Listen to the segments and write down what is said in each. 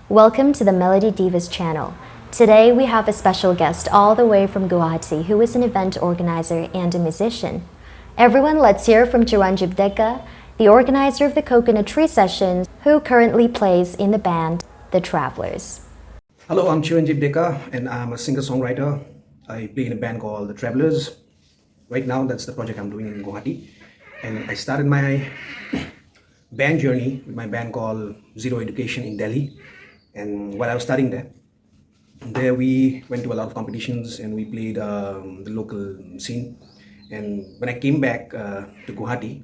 Welcome to the Melody Divas channel. Today we have a special guest all the way from Guwahati who is an event organizer and a musician. Everyone, let's hear from Chiranjib Deka, the organizer of the Coconut Tree Sessions, who currently plays in the band The Travelers. Hello, I'm Chiranjib Deka and I'm a singer-songwriter. I play in a band called The Travelers. Right now, that's the project I'm doing in Guwahati. And I started my band journey with my band called Zero Education in Delhi. And while I was studying there we went to a lot of competitions and we played the local scene. And when I came back to Guwahati,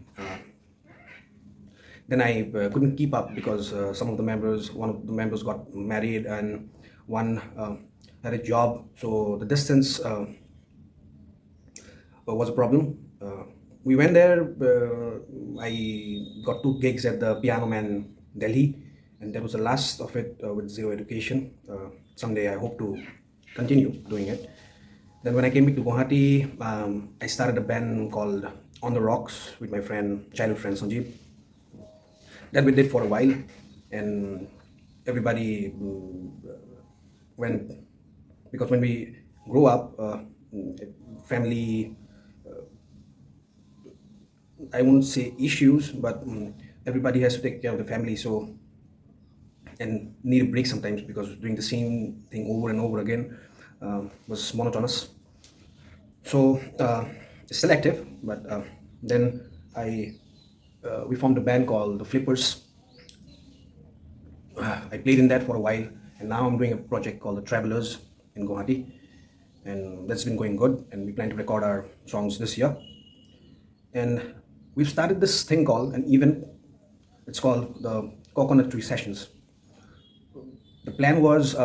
then I couldn't keep up because one of the members got married and one had a job. So the distance was a problem. We went there. I got 2 gigs at the Piano Man Delhi, and that was the last of it with Zero Education. Someday I hope to continue doing it. Then when I came back to Guwahati, I started a band called On the Rocks with my childhood friend Sanjeev. That we did for a while, and everybody went, because when we grow up, family, I won't say issues, but everybody has to take care of the family, so, and need a break sometimes, because doing the same thing over and over again was monotonous. So selective, but then we formed a band called The Flippers. I played in that for a while, and now I'm doing a project called The Travelers in Guwahati, and that's been going good, and we plan to record our songs this year. And we've started this thing called an event. It's called the Coconut Tree Sessions. The plan was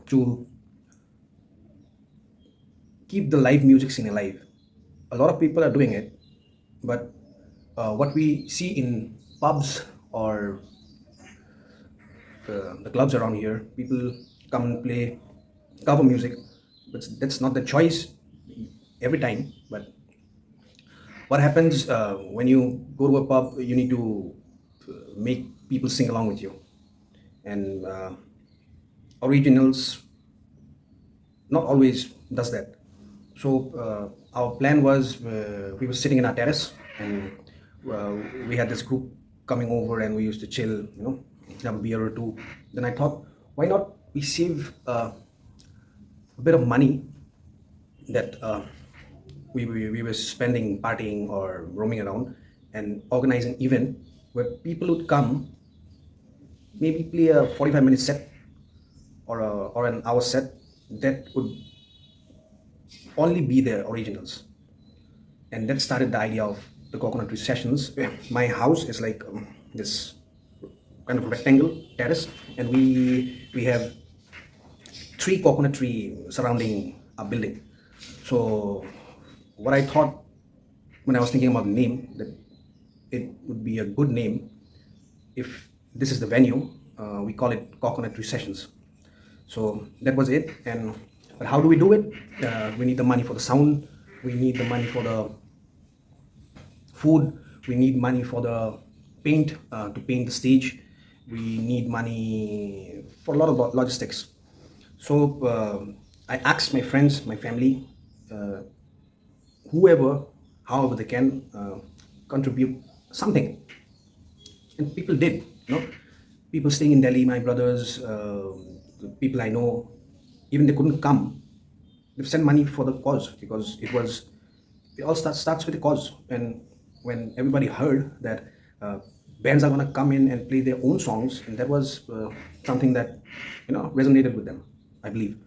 to keep the live music scene alive. A lot of people are doing it, but what we see in pubs or the clubs around here, people come and play cover music, but that's not the choice every time. But what happens when you go to a pub, you need to make people sing along with you, and originals not always does that. So our plan was, we were sitting in our terrace, and we had this group coming over, and we used to chill, have a beer or two. Then I thought, why not we save a bit of money that we were spending partying or roaming around, and organize an event where people would come, maybe play a 45-minute set or an hour set that would only be their originals. And that started the idea of the Coconut Tree Sessions. My house is like this kind of rectangle terrace, and we have 3 coconut tree surrounding our building. So what I thought when I was thinking about the name, that it would be a good name if this is the venue. We call it Coconut Tree Sessions. So that was it. But how do we do it? We need the money for the sound. We need the money for the food. We need money for the paint, to paint the stage. We need money for a lot of logistics. So I asked my friends, my family, however they can contribute something. And people did, people staying in Delhi, my brothers, the people I know, even they couldn't come, they've sent money for the cause, because it all starts with a cause. And when everybody heard that bands are going to come in and play their own songs, and that was something that resonated with them, I believe.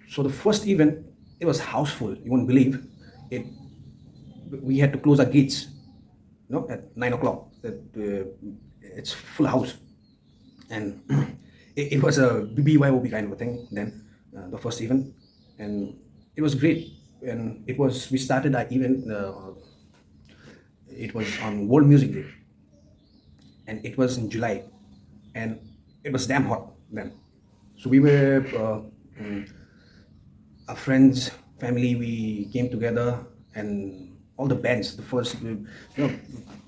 So the first event, it was houseful. You won't believe it. We had to close our gates, at 9 o'clock. It's full house, and it was a BYOB kind of a thing then, the first event, and it was great. And we started our event, it was on World Music Day, and it was in July, and it was damn hot then. So we were our friends, family, we came together, and all the bands, the first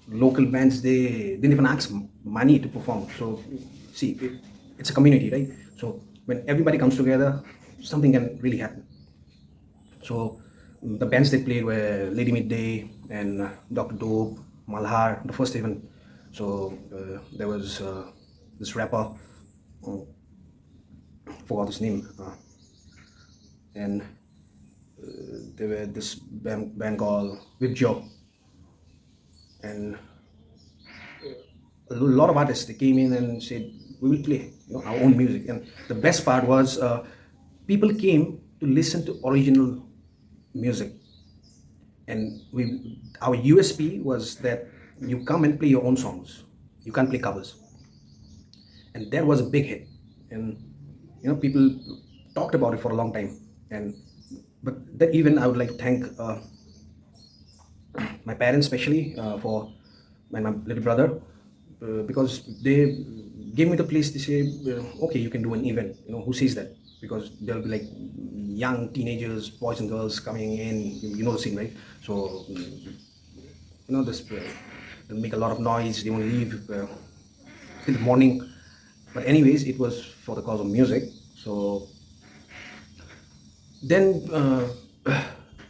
local bands, they didn't even ask money to perform. So see, it's a community, right? So when everybody comes together, something can really happen. So the bands they played were Lady Midday and Dr. Dope, Malhar, the first event. So there was this rapper, uh, forgot his name, and there were this band called Whip Joe, and a lot of artists they came in and said we will play our own music. And the best part was people came to listen to original music, and our USP was that you come and play your own songs, you can't play covers. And that was a big hit, and people talked about it for a long time. And but that even I would like to thank my parents especially for my little brother, because they gave me the place to say okay, you can do an event. Who says that? Because there'll be like young teenagers, boys and girls coming in, the scene, right? So this they'll make a lot of noise, they won't leave till the morning. But anyways, it was for the cause of music. So then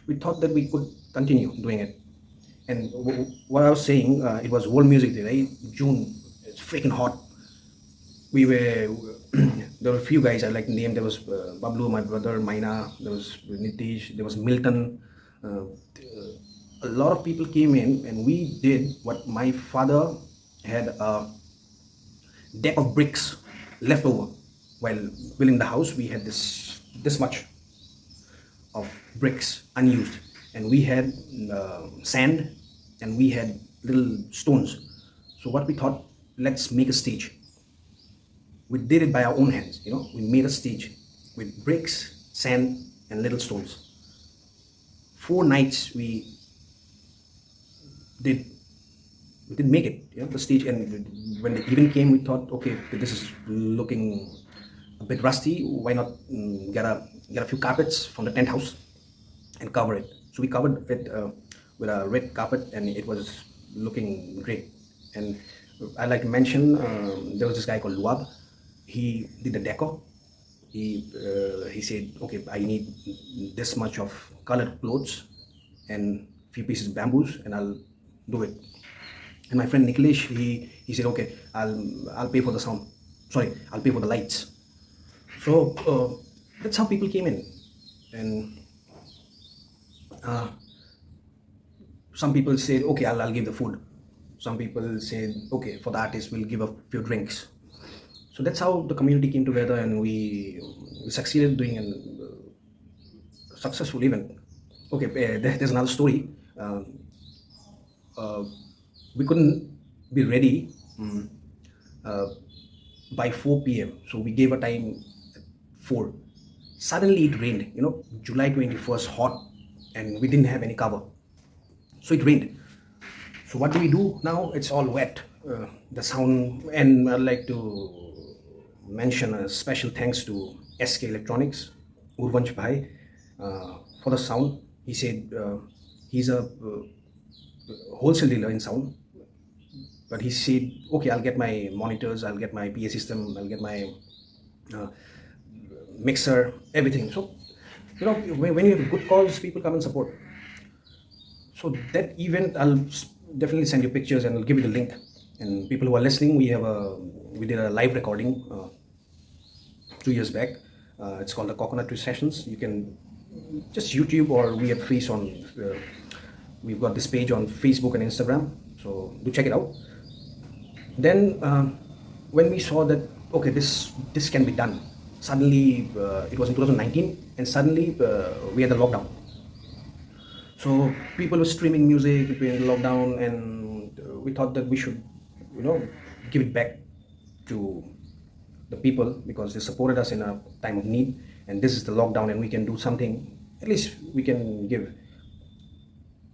we thought that we could continue doing it. And what I was saying, it was World Music Day, right? June, it's freaking hot. We were there were a few guys I like to name. There was Bablu, my brother, Maina, there was Nitish, there was Milton. A lot of people came in, and we did what my father had a deck of bricks left over while building the house. We had this much of bricks unused, and we had sand, and we had little stones. So what we thought, let's make a stage. We did it by our own hands. We made a stage with bricks, sand, and little stones. 4 nights we did make it, the stage. And when the event came, we thought, okay, this is looking a bit rusty. Why not get a few carpets from the tent house and cover it? So we covered it with a red carpet, and it was looking great. And I'd like to mention there was this guy called Luab. He did the decor. He said, okay, I need this much of colored clothes and few pieces of bamboos, and I'll do it. And my friend Niklesh, he said, okay, I'll pay for the sound. Sorry, I'll pay for the lights. So that's how people came in. And some people said, okay, I'll give the food. Some people said, okay, for the artist, we'll give a few drinks. So that's how the community came together, and we succeeded doing a successful event. Okay, there's another story. We couldn't be ready by 4 p.m. So we gave a time at 4. Suddenly it rained, July 21st, hot, and we didn't have any cover. So it rained. So what do we do now? It's all wet. The sound, and I'd like to mention a special thanks to SK Electronics, Urvanch Bhai, for the sound. He said he's a wholesale dealer in sound, but he said, okay, I'll get my monitors, I'll get my PA system, I'll get my mixer, everything. So when you have a good cause, people come and support. So that event, I'll definitely send you pictures and I'll give you the link. And people who are listening, we did a live recording 2 years back. It's called the Coconut Tree Sessions. You can just YouTube, or we have we've got this page on Facebook and Instagram. So do check it out. Then when we saw that, okay, this can be done, suddenly it was in 2019, and suddenly we had the lockdown. So people were streaming music during the lockdown, and we thought that we should give it back to the people, because they supported us in a time of need, and this is the lockdown, and we can do something. At least we can give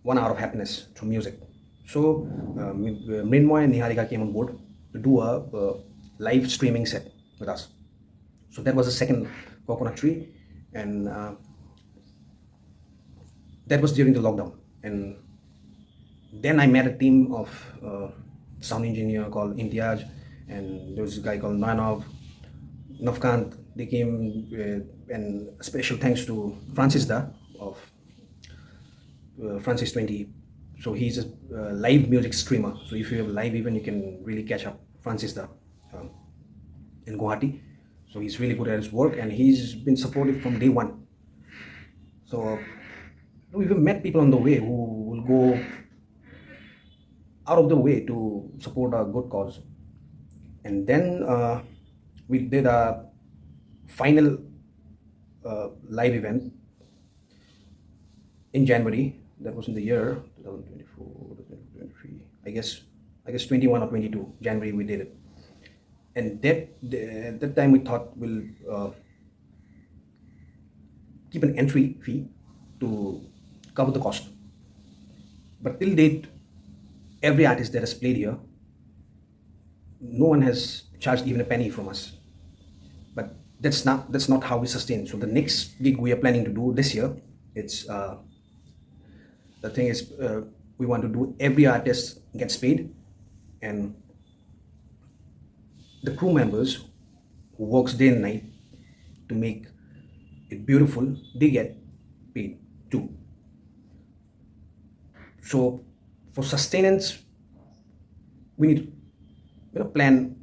1 hour of happiness through music. So Mrinmoy and Niharika came on board to do a live streaming set with us. So that was the second Coconut Tree, and that was during the lockdown. And then I met a team of sound engineer called Imtiaz and there was a guy called Navkant. They came, and special thanks to Francis Da of Francis 20. So he's a live music streamer. So if you have a live event, you can really catch up Francis Da um, in Guwahati. So he's really good at his work, and he's been supportive from day one. So we've met people on the way who will go out of the way to support a good cause. And then we did a final live event in January. That was in the year 2024, 2023. I guess 21 or 22 January we did it. And that time we thought we'll keep an entry fee to cover the cost. But till date, every artist that has played here, no one has charged even a penny from us. But that's not how we sustain. So the next gig we are planning to do this year, it's the thing is we want to do every artist gets paid, and the crew members who works day and night to make it beautiful, they get paid too. So for sustenance, we need to plan.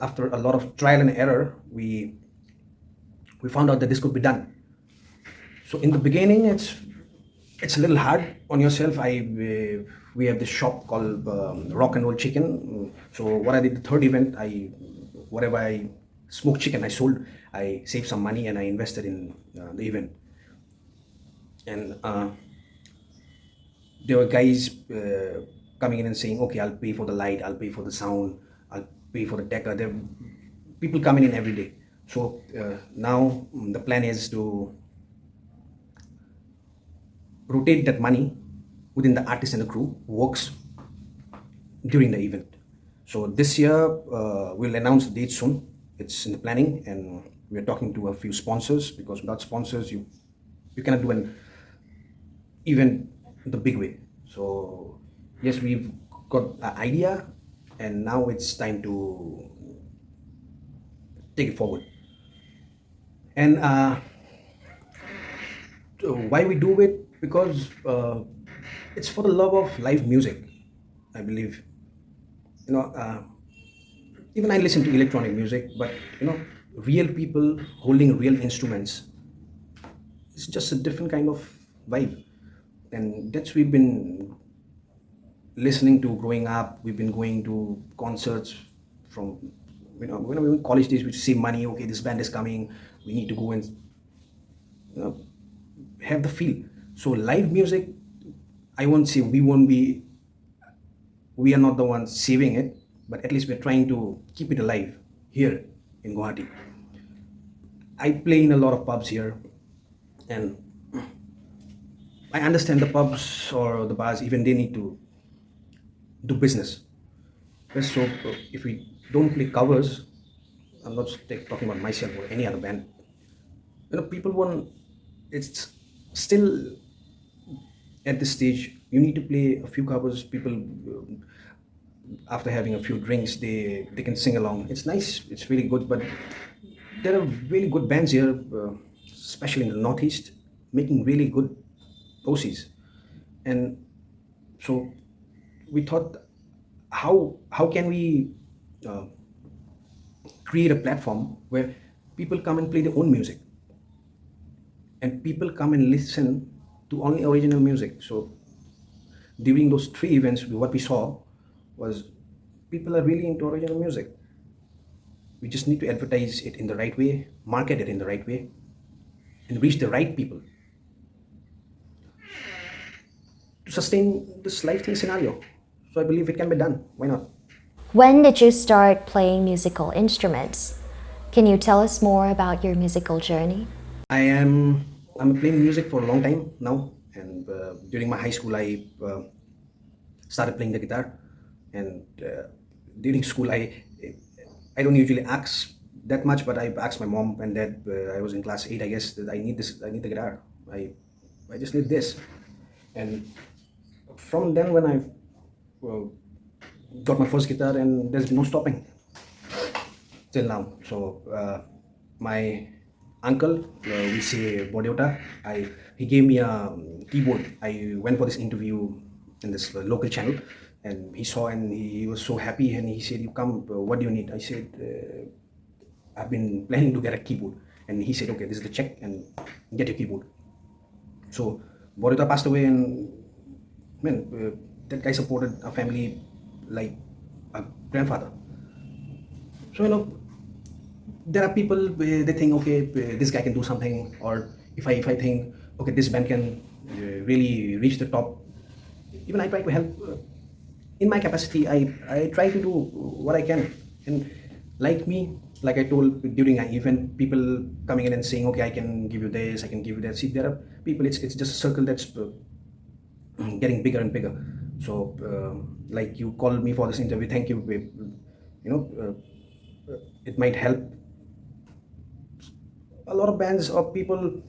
After a lot of trial and error, we found out that this could be done. So in the beginning, it's a little hard on yourself. We have this shop called Rock and Roll Chicken. So what I did, the third event, whatever I smoked chicken I sold, I saved some money and I invested in the event. And there were guys coming in and saying, okay, I'll pay for the light, I'll pay for the sound, I'll pay for the decker. There are people coming in every day. So now the plan is to rotate that money within the artist and the crew who works during the event. So this year we'll announce the date soon. It's in the planning, and we're talking to a few sponsors, because without sponsors you cannot do an event the big way. So yes, we've got an idea, and now it's time to take it forward. And why we do it? Because it's for the love of live music, I believe. Even I listen to electronic music, but real people holding real instruments, it's just a different kind of vibe. And that's we've been listening to growing up. We've been going to concerts from when we were in college days. We save money. Okay, this band is coming, we need to go and have the feel. So live music, I won't say we are not the ones saving it, but at least we're trying to keep it alive here in Guwahati. I play in a lot of pubs here, and I understand the pubs or the bars, even they need to do business. So if we don't play covers, I'm not talking about myself or any other band, people want, it's still at this stage, you need to play a few covers. People after having a few drinks, they can sing along. It's nice, it's really good. But there are really good bands here, especially in the Northeast, making really good OCs. And so we thought, how can we create a platform where people come and play their own music, and people come and listen to only original music. So during those 3 events, what we saw was people are really into original music. We just need to advertise it in the right way, market it in the right way, and reach the right people to sustain this lifestyle scenario. So I believe it can be done. Why not? When did you start playing musical instruments? Can you tell us more about your musical journey? I'm playing music for a long time now, and during my high school I started playing the guitar, and during school I don't usually ask that much, but I asked my mom and dad. I was in class 8, I guess, that I need the guitar. I just need this, and from then when I got my first guitar, and there's no stopping. till now. So my uncle, we say Bodota, he gave me a keyboard. I went for this interview in this local channel, and he saw and he was so happy, and he said, "You come. What do you need?" I said, "I've been planning to get a keyboard," and he said, "Okay, this is the check, and get your keyboard." So Bodota passed away, and man, that guy supported a family like a grandfather. So there are people they think, okay, this guy can do something, or if I think, okay, this band can really reach the top. Even I try to help in my capacity. I try to do what I can, and like me, like I told during an event, people coming in and saying, okay, I can give you this, I can give you that. See, there are people. It's just a circle that's getting bigger and bigger. So like you called me for this interview, thank you, babe. It might help a lot of bands or people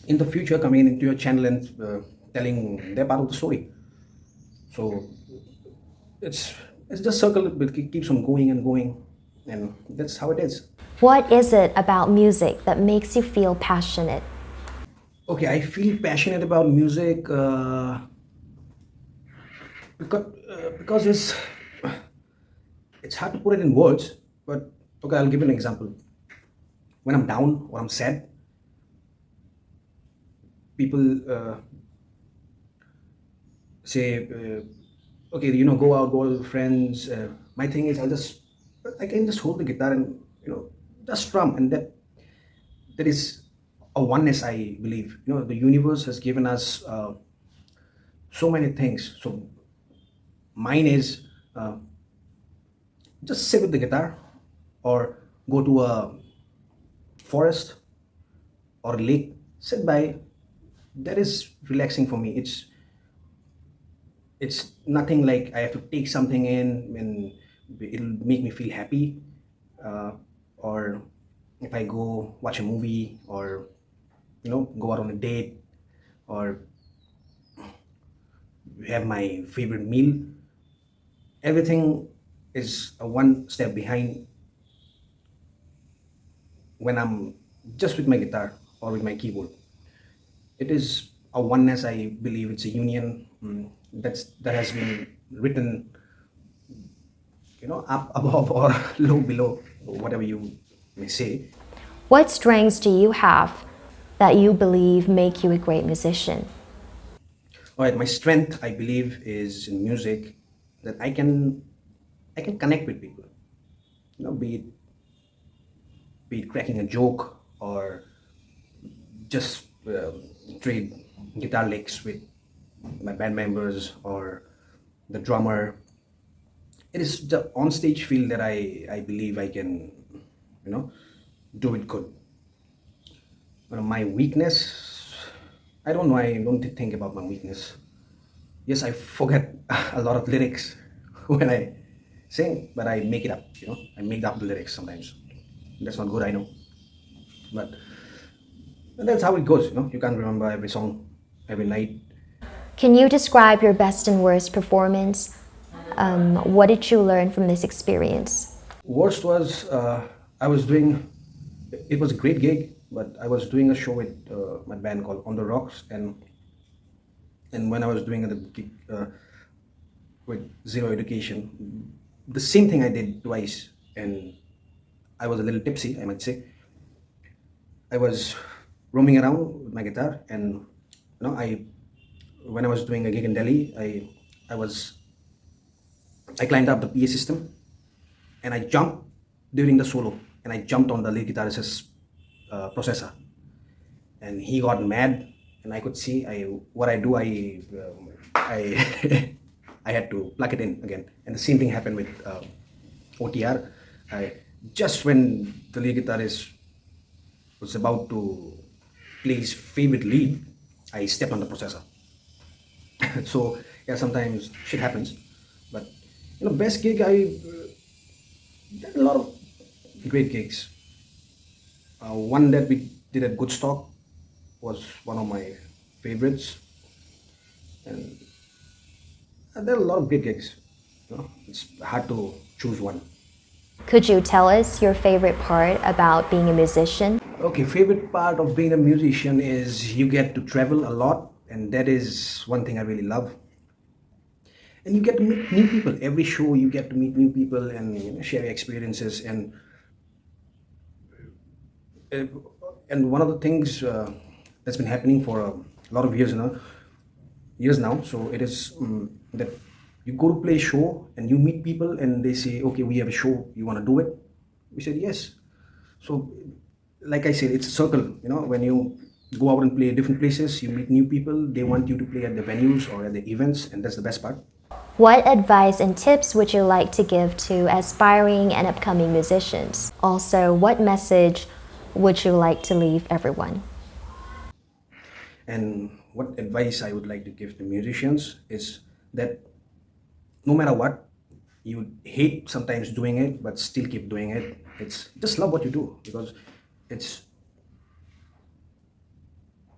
in the future coming into your channel and telling their part of the story. So it's just circle, but it keeps on going and going, and that's how it is. What is it about music that makes you feel passionate? Okay, I feel passionate about music because it's hard to put it in words. But okay, I'll give you an example. When I'm down or I'm sad, people say, okay, go out, go out with friends. My thing is, I can just hold the guitar and just strum, and that is a oneness. I believe the universe has given us so many things. So mine is just sit with the guitar, or go to a forest or a lake, sit by. That is relaxing for me. It's nothing like I have to take something in and it'll make me feel happy. Or if I go watch a movie, or go out on a date, or have my favorite meal, everything is a one step behind when I'm just with my guitar or with my keyboard. It is a oneness. I believe it's a union, that has been written, up above or low below, whatever you may say. What strengths do you have that you believe make you a great musician? All right, my strength, I believe, is in music, that I can connect with people. Be it cracking a joke, or just trade guitar licks with my band members or the drummer. It is the on-stage feel that I believe I can, do it good. My weakness, I don't know. I don't think about my weakness. Yes, I forget a lot of lyrics when I sing, but I make it up. I make up the lyrics sometimes. That's not good, I know, but that's how it goes. You can't remember every song every night. Can you describe your best and worst performance? What did you learn from this experience? Worst was I was doing. It was a great gig, but I was doing a show with my band called On the Rocks, and when I was doing the gig with Zero Education, the same thing I did twice, and I was a little tipsy, I might say. I was roaming around with my guitar, and I when I was doing a gig in Delhi, I climbed up the PA system, and I jumped during the solo, and I jumped on the lead guitarist's processor, and he got mad, and I could see what I do. I I had to plug it in again, and the same thing happened with OTR. Just when the lead guitarist was about to play his favorite lead, I stepped on the processor. So yeah, sometimes shit happens, but best gig, I did a lot of great gigs. One that we did at Goodstock was one of my favorites, and there are a lot of great gigs. It's hard to choose one. Could you tell us your favorite part about being a musician? Okay, favorite part of being a musician is you get to travel a lot, and that is one thing I really love. And you get to meet new people. Every show, you get to meet new people and share experiences. Uh, and one of the things that's been happening for a lot of years now. So it is that you go to play a show and you meet people and they say, okay, we have a show. You want to do it? We said yes. So, like I said, it's a circle. When you go out and play at different places, you meet new people. They want you to play at the venues or at the events, and that's the best part. What advice and tips would you like to give to aspiring and upcoming musicians? Also, what message would you like to leave everyone? And what advice I would like to give to musicians is that no matter what, you hate sometimes doing it, but still keep doing it. It's just love what you do, because it's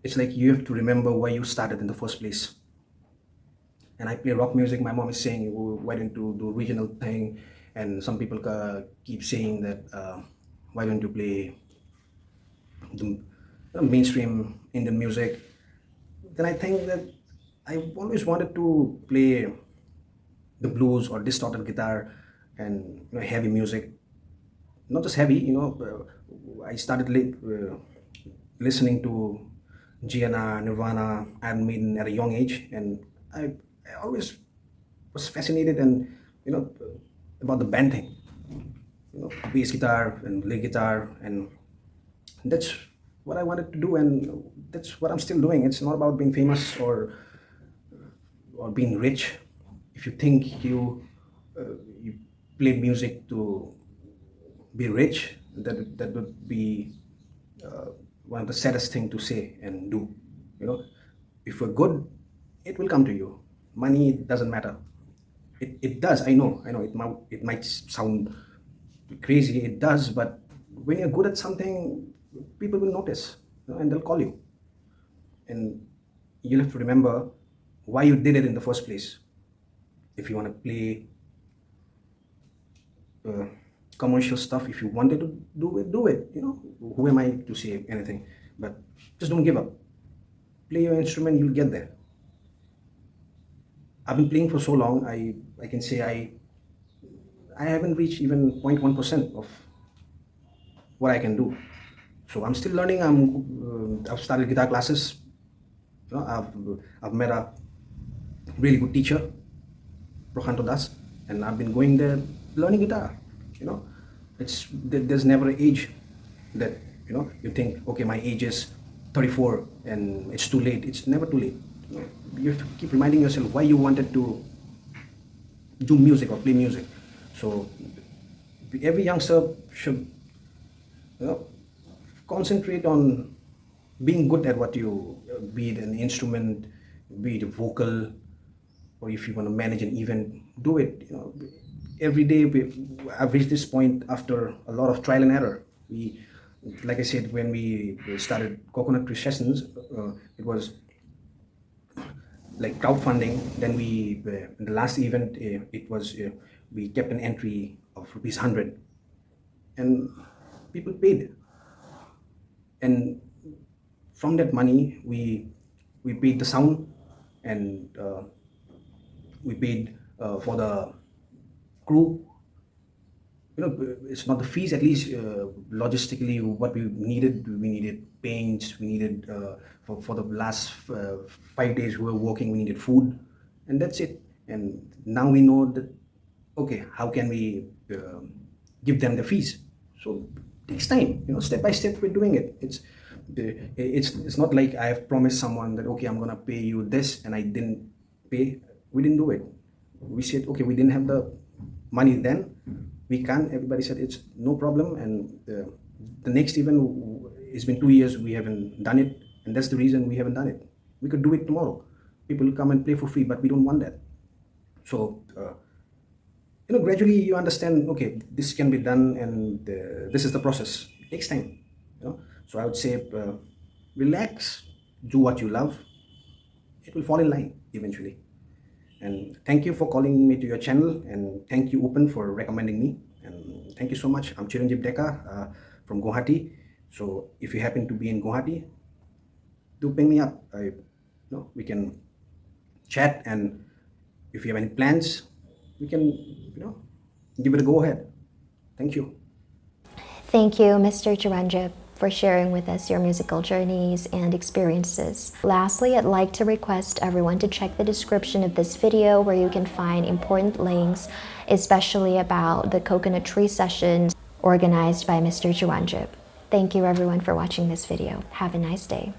it's like you have to remember why you started in the first place. And I play rock music. My mom is saying, "Oh, why don't you do regional thing?" And some people keep saying that, why don't you play the mainstream Indian music? Then I think that I always wanted to play the blues or distorted guitar and heavy music. Not just heavy, I started listening to Gianna, Nirvana, Iron Maiden at a young age, and I always was fascinated and you know about the band thing, bass guitar and lead guitar, and that's what I wanted to do, and that's what I'm still doing. It's not about being famous or being rich. If you think you play music to be rich, that would be one of the saddest thing to say and do. If you're good, it will come to you. Money doesn't matter. It does. I know it might sound crazy. It does, but when you're good at something, people will notice, and they'll call you. And you'll have to remember why you did it in the first place. If you want to play uh, commercial stuff, if you wanted to do it. Who am I to say anything? But just don't give up. Play your instrument, you'll get there. I've been playing for so long. I can say I haven't reached even 0.1% of what I can do. So I'm still learning. I've started guitar classes. I've met a really good teacher, Prokhanto Das, and I've been going there learning guitar. There's never an age that you think, okay, my age is 34 and it's too late. It's never too late. You have to keep reminding yourself why you wanted to do music or play music. So every youngster should concentrate on being good at what you be it an instrument, be it a vocal, or if you want to manage an event, do it. Every day I've reached this point after a lot of trial and error. Like I said, when we started Coconut Tree Sessions, it was like crowdfunding. Then in the last event, it was we kept an entry of rupees 100, and people paid. And from that money, we paid the sound, and we paid for the crew. It's not the fees, at least logistically what we needed paints, we needed for the last 5 days we were working, we needed food, and that's it. And now we know that, okay, how can we give them the fees? So it takes time, step by step we're doing it. It's not like I have promised someone that, okay, I'm gonna pay you this and I didn't pay. We didn't do it. We said, okay, we didn't have the money then, we can. Everybody said it's no problem, and the next event, it's been 2 years we haven't done it, and that's the reason we haven't done it. We could do it tomorrow. People will come and play for free, but we don't want that. So gradually you understand, okay, this can be done, and this is the process. It takes time. So I would say, relax, do what you love. It will fall in line eventually. And thank you for calling me to your channel, and thank you, Open, for recommending me. And thank you so much. I'm Chiranjib Deka from Guwahati. So if you happen to be in Guwahati, do ping me up. We can chat, and if you have any plans, we can give it a go ahead. Thank you. Thank you, Mr. Chiranjib, for sharing with us your musical journeys and experiences. Lastly, I'd like to request everyone to check the description of this video where you can find important links, especially about the coconut tree sessions organized by Mr. Chiranjib. Thank you everyone for watching this video. Have a nice day.